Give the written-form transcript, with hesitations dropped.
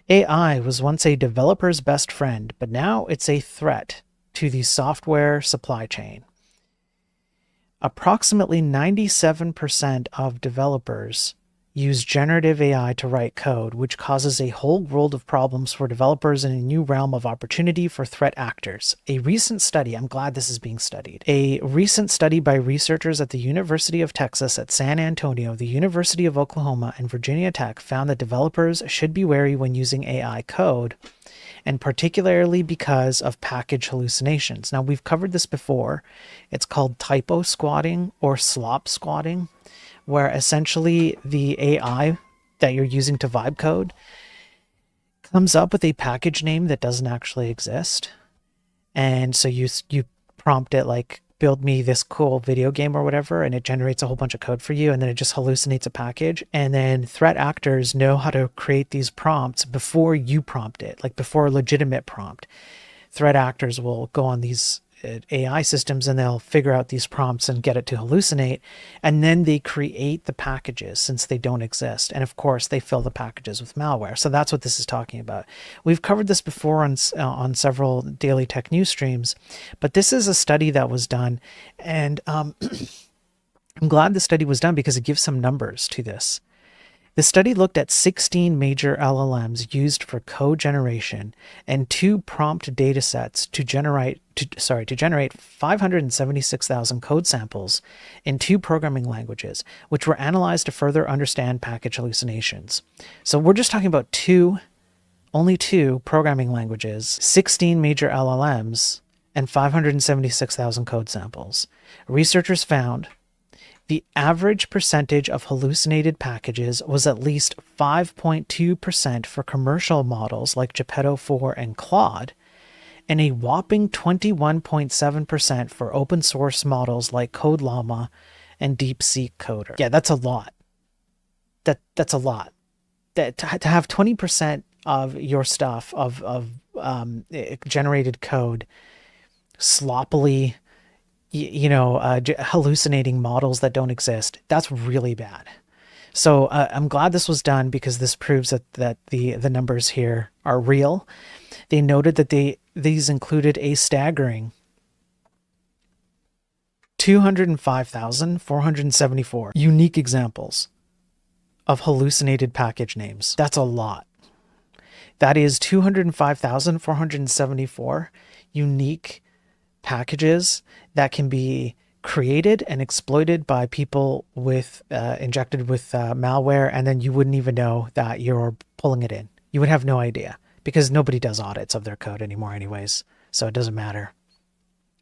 AI was once a developer's best friend, but now it's a threat to the software supply chain. Approximately 97% of developers use generative AI to write code, which causes a whole world of problems for developers and a new realm of opportunity for threat actors. A recent study, I'm glad this is being studied, a recent study by researchers at the University of Texas at San Antonio, the University of Oklahoma, and Virginia Tech found that developers should be wary when using AI code, and particularly because of package hallucinations. Now, we've covered this before. It's called typo squatting or slop squatting, where essentially the AI that you're using to vibe code comes up with a package name that doesn't actually exist. And so you prompt it like, build me this cool video game or whatever, and it generates a whole bunch of code for you, and then it just hallucinates a package. And then threat actors know how to create these prompts before you prompt it, like before a legitimate prompt. Threat actors will go on these AI systems and they'll figure out these prompts and get it to hallucinate, and then they create the packages since they don't exist. And of course they fill the packages with malware. So that's what this is talking about. We've covered this before on several daily tech news streams, but this is a study that was done, and I'm glad the study was done because it gives some numbers to this. The study looked at 16 major LLMs used for code generation and 2 prompt datasets to generate 576,000 code samples in 2 programming languages, which were analyzed to further understand package hallucinations. So we're just talking about only 2 programming languages, 16 major LLMs, and 576,000 code samples. Researchers found the average percentage of hallucinated packages was at least 5.2% for commercial models like Geppetto-4 and Claude, and a whopping 21.7% for open source models like CodeLlama and DeepSeek Coder. Yeah, that's a lot. That's a lot. To have 20% of your stuff of generated code sloppily hallucinating models that don't exist, that's really bad. So I'm glad this was done because this proves that the numbers here are real. They noted that these included a staggering 205,474 unique examples of hallucinated package names. That's a lot. That is 205,474 unique packages that can be created and exploited by people with injected with malware, and then you wouldn't even know that you're pulling it in. You would have no idea because nobody does audits of their code anymore anyways, so it doesn't matter.